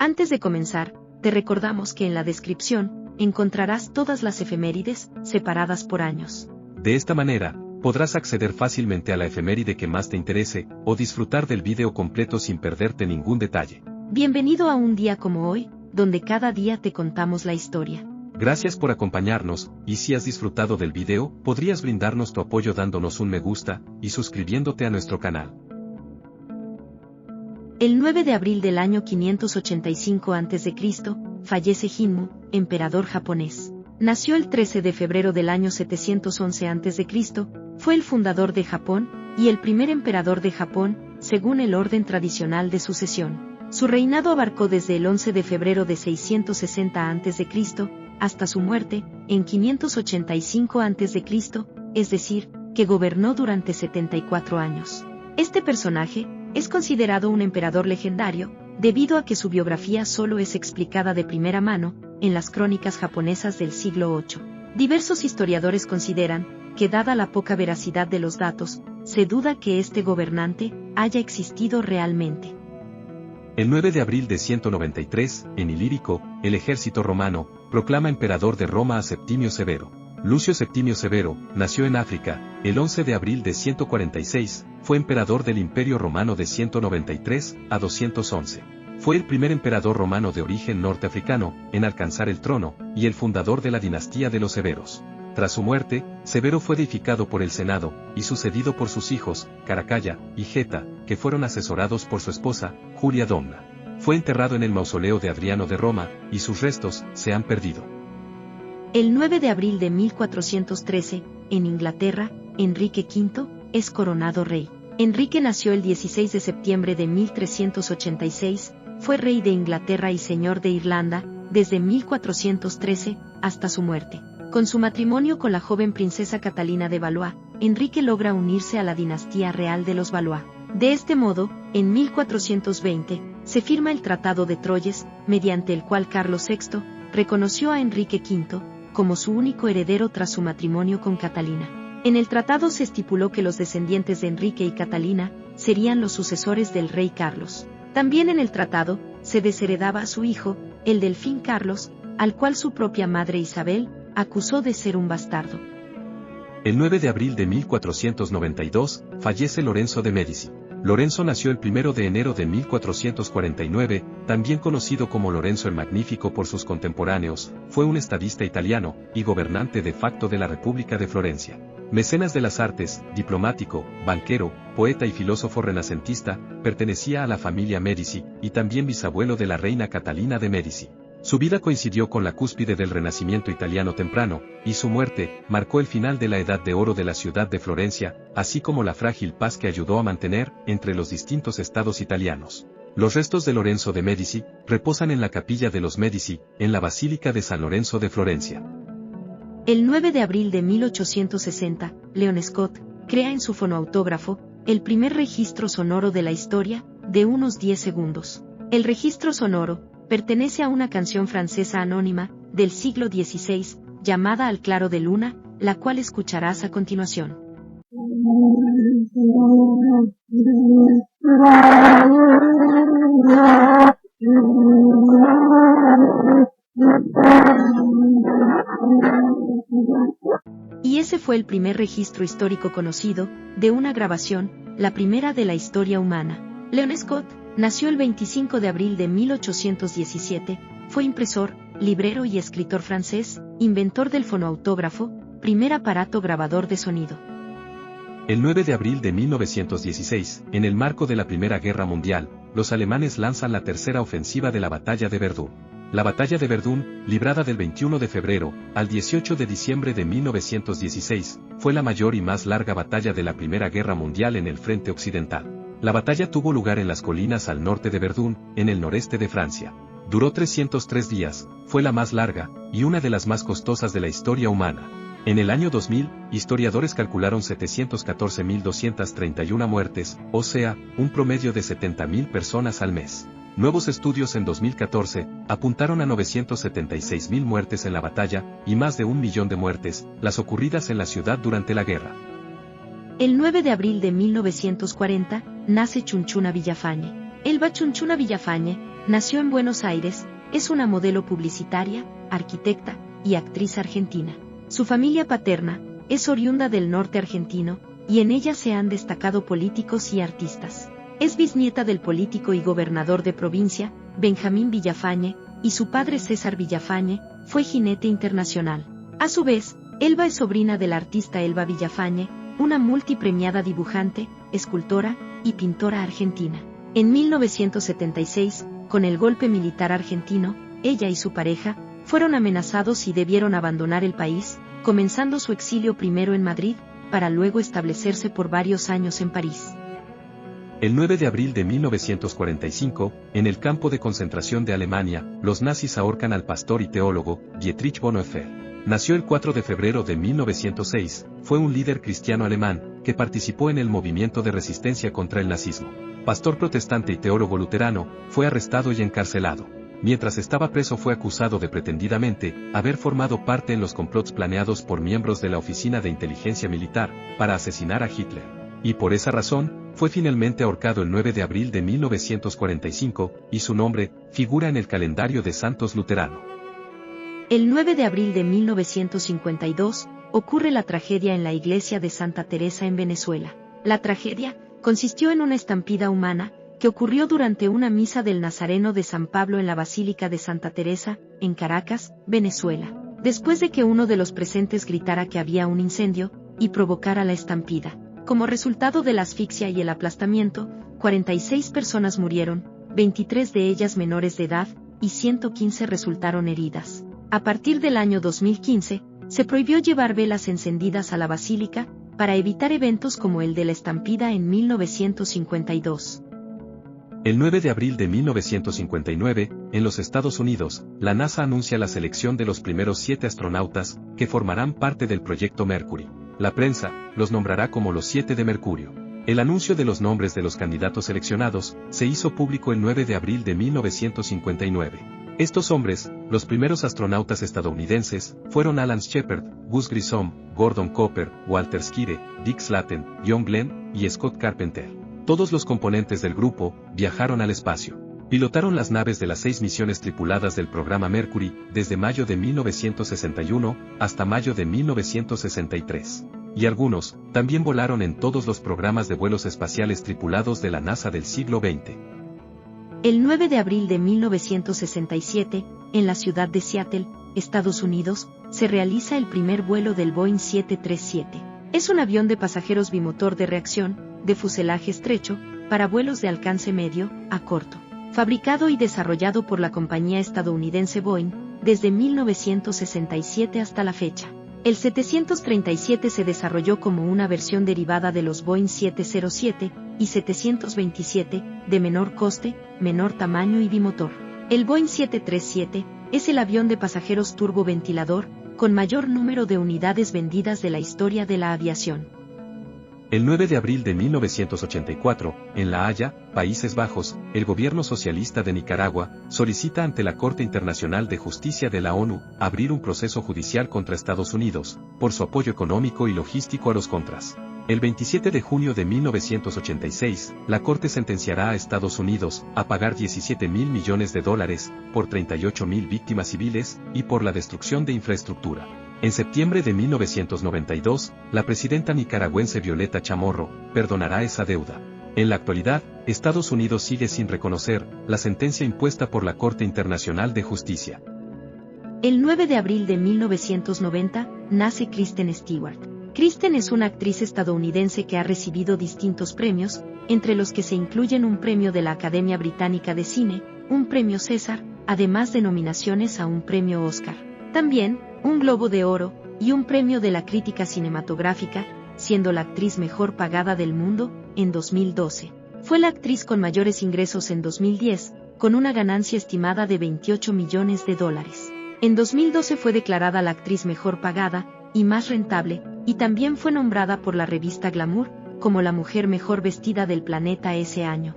Antes de comenzar, te recordamos que en la descripción encontrarás todas las efemérides, separadas por años. De esta manera, podrás acceder fácilmente a la efeméride que más te interese, o disfrutar del video completo sin perderte ningún detalle. Bienvenido a un día como hoy, donde cada día te contamos la historia. Gracias por acompañarnos, y si has disfrutado del video, podrías brindarnos tu apoyo dándonos un me gusta, y suscribiéndote a nuestro canal. El 9 de abril del año 585 a.C., fallece Jinmu, emperador japonés. Nació el 13 de febrero del año 711 a.C., fue el fundador de Japón, y el primer emperador de Japón, según el orden tradicional de sucesión. Su reinado abarcó desde el 11 de febrero de 660 a.C., hasta su muerte, en 585 a.C., es decir, que gobernó durante 74 años. Este personaje es considerado un emperador legendario, debido a que su biografía solo es explicada de primera mano, en las crónicas japonesas del siglo VIII. Diversos historiadores consideran que, dada la poca veracidad de los datos, se duda que este gobernante haya existido realmente. El 9 de abril de 193, en Ilírico, el ejército romano proclama emperador de Roma a Septimio Severo. Lucio Septimio Severo nació en África, el 11 de abril de 146, fue emperador del Imperio Romano de 193 a 211. Fue el primer emperador romano de origen norteafricano en alcanzar el trono, y el fundador de la dinastía de los Severos. Tras su muerte, Severo fue deificado por el Senado, y sucedido por sus hijos, Caracalla y Geta, que fueron asesorados por su esposa, Julia Domna. Fue enterrado en el mausoleo de Adriano de Roma, y sus restos se han perdido. El 9 de abril de 1413, en Inglaterra, Enrique V es coronado rey. Enrique nació el 16 de septiembre de 1386, fue rey de Inglaterra y señor de Irlanda, desde 1413 hasta su muerte. Con su matrimonio con la joven princesa Catalina de Valois, Enrique logra unirse a la dinastía real de los Valois. De este modo, en 1420, se firma el Tratado de Troyes, mediante el cual Carlos VI reconoció a Enrique V como su único heredero tras su matrimonio con Catalina. En el tratado se estipuló que los descendientes de Enrique y Catalina serían los sucesores del rey Carlos. También en el tratado se desheredaba a su hijo, el delfín Carlos, al cual su propia madre Isabel acusó de ser un bastardo. El 9 de abril de 1492, fallece Lorenzo de Medici. Lorenzo nació el 1 de enero de 1449, también conocido como Lorenzo el Magnífico por sus contemporáneos, fue un estadista italiano, y gobernante de facto de la República de Florencia. Mecenas de las artes, diplomático, banquero, poeta y filósofo renacentista, pertenecía a la familia Medici, y también bisabuelo de la reina Catalina de Medici. Su vida coincidió con la cúspide del Renacimiento italiano temprano, y su muerte marcó el final de la Edad de Oro de la ciudad de Florencia, así como la frágil paz que ayudó a mantener entre los distintos estados italianos. Los restos de Lorenzo de Medici reposan en la capilla de los Medici, en la Basílica de San Lorenzo de Florencia. El 9 de abril de 1860, Leon Scott crea en su fonoautógrafo el primer registro sonoro de la historia, de unos 10 segundos. El registro sonoro pertenece a una canción francesa anónima, del siglo XVI, llamada Al claro de luna, la cual escucharás a continuación. Y ese fue el primer registro histórico conocido, de una grabación, la primera de la historia humana. Leon Scott nació el 25 de abril de 1817, fue impresor, librero y escritor francés, inventor del fonoautógrafo, primer aparato grabador de sonido. El 9 de abril de 1916, en el marco de la Primera Guerra Mundial, los alemanes lanzan la tercera ofensiva de la Batalla de Verdún. La Batalla de Verdún, librada del 21 de febrero al 18 de diciembre de 1916, fue la mayor y más larga batalla de la Primera Guerra Mundial en el frente occidental. La batalla tuvo lugar en las colinas al norte de Verdún, en el noreste de Francia. Duró 303 días, fue la más larga, y una de las más costosas de la historia humana. En el año 2000, historiadores calcularon 714.231 muertes, o sea, un promedio de 70.000 personas al mes. Nuevos estudios en 2014 apuntaron a 976.000 muertes en la batalla, y más de 1 millón de muertes, las ocurridas en la ciudad durante la guerra. El 9 de abril de 1940, nace Chunchuna Villafañe. Elba Chunchuna Villafañe nació en Buenos Aires, es una modelo publicitaria, arquitecta y actriz argentina. Su familia paterna es oriunda del norte argentino, y en ella se han destacado políticos y artistas. Es bisnieta del político y gobernador de provincia, Benjamín Villafañe, y su padre César Villafañe fue jinete internacional. A su vez, Elba es sobrina del artista Elba Villafañe, una multipremiada dibujante, escultora y pintora argentina. En 1976, con el golpe militar argentino, ella y su pareja fueron amenazados y debieron abandonar el país, comenzando su exilio primero en Madrid, para luego establecerse por varios años en París. El 9 de abril de 1945, en el campo de concentración de Alemania, los nazis ahorcan al pastor y teólogo, Dietrich Bonhoeffer. Nació el 4 de febrero de 1906, fue un líder cristiano alemán, que participó en el movimiento de resistencia contra el nazismo. Pastor protestante y teólogo luterano, fue arrestado y encarcelado. Mientras estaba preso fue acusado de pretendidamente haber formado parte en los complots planeados por miembros de la Oficina de Inteligencia Militar, para asesinar a Hitler. Y por esa razón, fue finalmente ahorcado el 9 de abril de 1945, y su nombre figura en el calendario de santos luterano. El 9 de abril de 1952, ocurre la tragedia en la iglesia de Santa Teresa en Venezuela. La tragedia consistió en una estampida humana, que ocurrió durante una misa del Nazareno de San Pablo en la Basílica de Santa Teresa, en Caracas, Venezuela. Después de que uno de los presentes gritara que había un incendio, y provocara la estampida. Como resultado de la asfixia y el aplastamiento, 46 personas murieron, 23 de ellas menores de edad, y 115 resultaron heridas. A partir del año 2015, se prohibió llevar velas encendidas a la basílica, para evitar eventos como el de la estampida en 1952. El 9 de abril de 1959, en los Estados Unidos, la NASA anuncia la selección de los primeros 7 astronautas, que formarán parte del proyecto Mercury. La prensa los nombrará como los 7 de Mercurio. El anuncio de los nombres de los candidatos seleccionados se hizo público el 9 de abril de 1959. Estos hombres, los primeros astronautas estadounidenses, fueron Alan Shepard, Gus Grissom, Gordon Cooper, Walter Schirra, Dick Slattery, John Glenn y Scott Carpenter. Todos los componentes del grupo viajaron al espacio. Pilotaron las naves de las 6 misiones tripuladas del programa Mercury, desde mayo de 1961 hasta mayo de 1963. Y algunos también volaron en todos los programas de vuelos espaciales tripulados de la NASA del siglo XX. El 9 de abril de 1967, en la ciudad de Seattle, Estados Unidos, se realiza el primer vuelo del Boeing 737. Es un avión de pasajeros bimotor de reacción, de fuselaje estrecho, para vuelos de alcance medio a corto, fabricado y desarrollado por la compañía estadounidense Boeing, desde 1967 hasta la fecha. El 737 se desarrolló como una versión derivada de los Boeing 707 y 727, de menor coste, menor tamaño y bimotor. El Boeing 737 es el avión de pasajeros turboventilador, con mayor número de unidades vendidas de la historia de la aviación. El 9 de abril de 1984, en La Haya, Países Bajos, el gobierno socialista de Nicaragua solicita ante la Corte Internacional de Justicia de la ONU abrir un proceso judicial contra Estados Unidos, por su apoyo económico y logístico a los contras. El 27 de junio de 1986, la Corte sentenciará a Estados Unidos a pagar $17.000 millones por 38.000 víctimas civiles y por la destrucción de infraestructura. En septiembre de 1992, la presidenta nicaragüense Violeta Chamorro perdonará esa deuda. En la actualidad, Estados Unidos sigue sin reconocer la sentencia impuesta por la Corte Internacional de Justicia. El 9 de abril de 1990, nace Kristen Stewart. Kristen es una actriz estadounidense que ha recibido distintos premios, entre los que se incluyen un premio de la Academia Británica de Cine, un premio César, además de nominaciones a un premio Oscar. También, un Globo de Oro, y un premio de la crítica cinematográfica, siendo la actriz mejor pagada del mundo, en 2012. Fue la actriz con mayores ingresos en 2010, con una ganancia estimada de $28 millones. En 2012 fue declarada la actriz mejor pagada, y más rentable, y también fue nombrada por la revista Glamour, como la mujer mejor vestida del planeta ese año.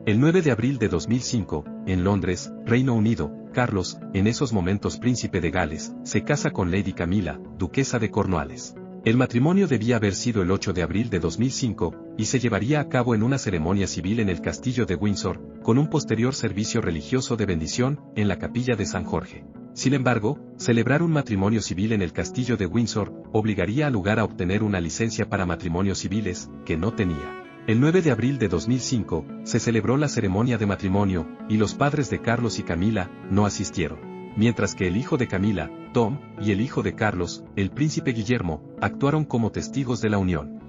El 9 de abril de 2005, en Londres, Reino Unido, Carlos, en esos momentos príncipe de Gales, se casa con Lady Camilla, duquesa de Cornualles. El matrimonio debía haber sido el 8 de abril de 2005, y se llevaría a cabo en una ceremonia civil en el castillo de Windsor, con un posterior servicio religioso de bendición, en la capilla de San Jorge. Sin embargo, celebrar un matrimonio civil en el castillo de Windsor, obligaría al lugar a obtener una licencia para matrimonios civiles, que no tenía. El 9 de abril de 2005, se celebró la ceremonia de matrimonio, y los padres de Carlos y Camila, no asistieron. Mientras que el hijo de Camila, Tom, y el hijo de Carlos, el príncipe Guillermo, actuaron como testigos de la unión.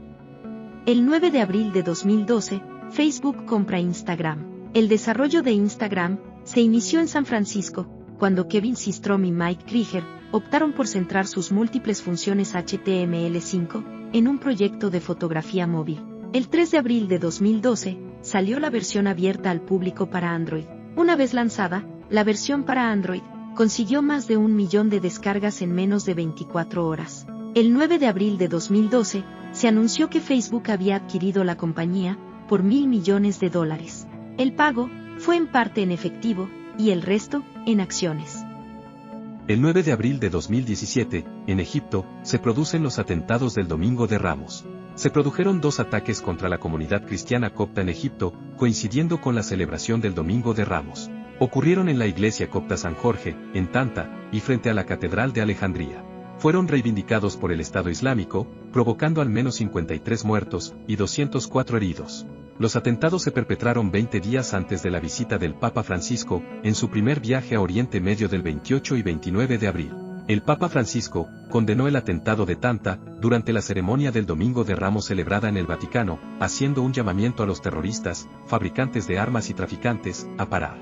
El 9 de abril de 2012, Facebook compra Instagram. El desarrollo de Instagram se inició en San Francisco, cuando Kevin Systrom y Mike Krieger optaron por centrar sus múltiples funciones HTML5 en un proyecto de fotografía móvil. El 3 de abril de 2012, salió la versión abierta al público para Android. Una vez lanzada, la versión para Android consiguió más de 1 millón de descargas en menos de 24 horas. El 9 de abril de 2012, se anunció que Facebook había adquirido la compañía por $1.000 millones. El pago fue en parte en efectivo, y el resto, en acciones. El 9 de abril de 2017, en Egipto, se producen los atentados del Domingo de Ramos. Se produjeron 2 ataques contra la comunidad cristiana copta en Egipto, coincidiendo con la celebración del Domingo de Ramos. Ocurrieron en la iglesia copta San Jorge, en Tanta, y frente a la Catedral de Alejandría. Fueron reivindicados por el Estado Islámico, provocando al menos 53 muertos y 204 heridos. Los atentados se perpetraron 20 días antes de la visita del Papa Francisco, en su primer viaje a Oriente Medio del 28 y 29 de abril. El Papa Francisco condenó el atentado de Tanta durante la ceremonia del Domingo de Ramos celebrada en el Vaticano, haciendo un llamamiento a los terroristas, fabricantes de armas y traficantes, a parar.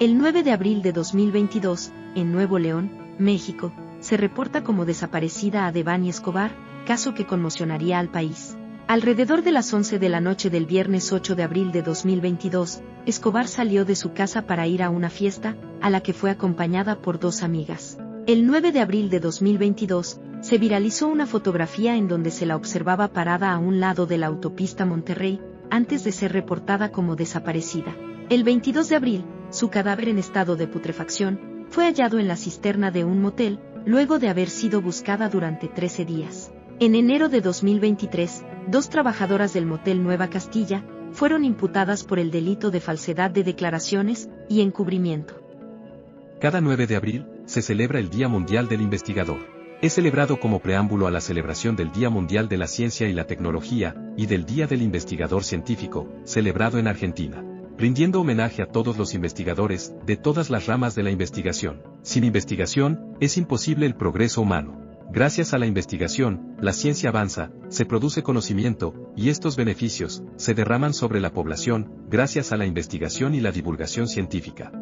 El 9 de abril de 2022, en Nuevo León, México, se reporta como desaparecida a Devani Escobar, caso que conmocionaría al país. Alrededor de las 11 de la noche del viernes 8 de abril de 2022, Escobar salió de su casa para ir a una fiesta, a la que fue acompañada por 2 amigas. El 9 de abril de 2022, se viralizó una fotografía en donde se la observaba parada a un lado de la autopista Monterrey, antes de ser reportada como desaparecida. El 22 de abril, su cadáver en estado de putrefacción fue hallado en la cisterna de un motel, luego de haber sido buscada durante 13 días. En enero de 2023, 2 trabajadoras del motel Nueva Castilla fueron imputadas por el delito de falsedad de declaraciones y encubrimiento. Cada 9 de abril, se celebra el Día Mundial del Investigador. Es celebrado como preámbulo a la celebración del Día Mundial de la Ciencia y la Tecnología, y del Día del Investigador Científico, celebrado en Argentina, rindiendo homenaje a todos los investigadores, de todas las ramas de la investigación. Sin investigación, es imposible el progreso humano. Gracias a la investigación, la ciencia avanza, se produce conocimiento, y estos beneficios se derraman sobre la población, gracias a la investigación y la divulgación científica.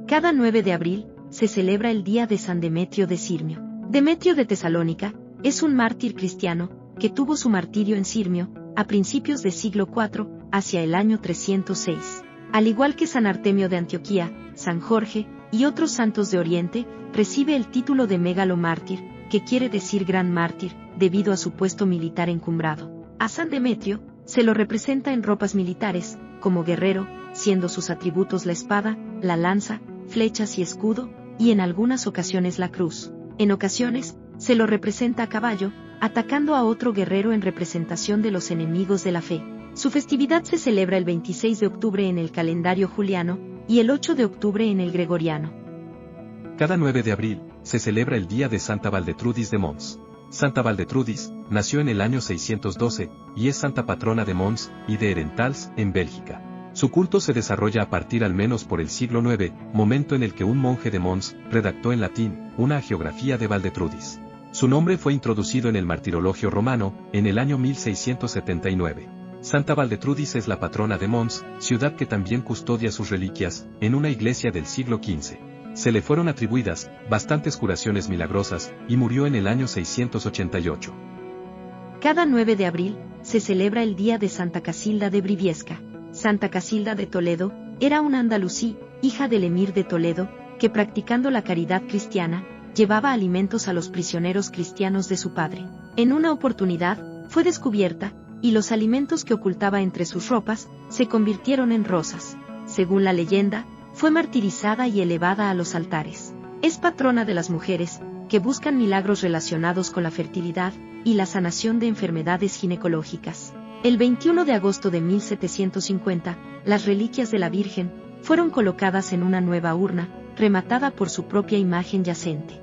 Cada 9 de abril, se celebra el Día de San Demetrio de Sirmio. Demetrio de Tesalónica es un mártir cristiano, que tuvo su martirio en Sirmio, a principios del siglo IV, hacia el año 306. Al igual que San Artemio de Antioquía, San Jorge, y otros santos de Oriente, recibe el título de megalomártir, que quiere decir gran mártir, debido a su puesto militar encumbrado. A San Demetrio, se lo representa en ropas militares, como guerrero, siendo sus atributos la espada, la lanza, flechas y escudo, y en algunas ocasiones la cruz. En ocasiones, se lo representa a caballo, atacando a otro guerrero en representación de los enemigos de la fe. Su festividad se celebra el 26 de octubre en el calendario juliano, y el 8 de octubre en el gregoriano. Cada 9 de abril, se celebra el Día de Santa Valdetrudis de Mons. Santa Valdetrudis nació en el año 612, y es santa patrona de Mons y de Herentals, en Bélgica. Su culto se desarrolla a partir al menos por el siglo IX, momento en el que un monje de Mons redactó en latín una hagiografía de Valdetrudis. Su nombre fue introducido en el martirologio romano, en el año 1679. Santa Valdetrudis es la patrona de Mons, ciudad que también custodia sus reliquias, en una iglesia del siglo XV. Se le fueron atribuidas bastantes curaciones milagrosas, y murió en el año 688. Cada 9 de abril, se celebra el Día de Santa Casilda de Briviesca. Santa Casilda de Toledo era una andalusí, hija del emir de Toledo, que practicando la caridad cristiana, llevaba alimentos a los prisioneros cristianos de su padre. En una oportunidad, fue descubierta, y los alimentos que ocultaba entre sus ropas, se convirtieron en rosas. Según la leyenda, fue martirizada y elevada a los altares. Es patrona de las mujeres, que buscan milagros relacionados con la fertilidad, y la sanación de enfermedades ginecológicas. El 21 de agosto de 1750, las reliquias de la Virgen fueron colocadas en una nueva urna, rematada por su propia imagen yacente.